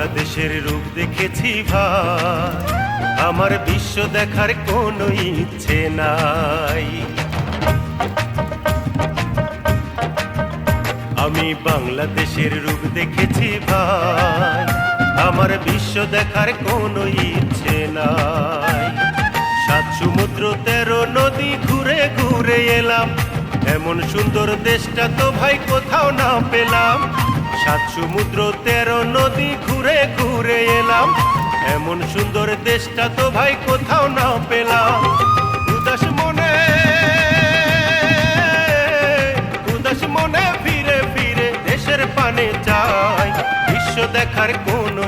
বাংলাদেশের রূপ দেখেছি ভাই, আমার বিশ্ব দেখার কোনো ইচ্ছে নাই। আমি বাংলাদেশের রূপ দেখেছি ভাই, আমার বিশ্ব দেখার কোনো ইচ্ছে নাই। 7 সমুদ্র 13 নদী ঘুরে ঘুরে এলাম, এমন সুন্দর দেশটা তো ভাই কোথাও না পেলাম। 7 সমুদ্র 13 নদী ঘুরে ঘুরে এলাম, এমন সুন্দর দেশটা তো ভাই কোথাও না পেলাম। উদাস মনে ফিরে ফিরে দেশের পানে যাই, বিশ্ব দেখার কোনো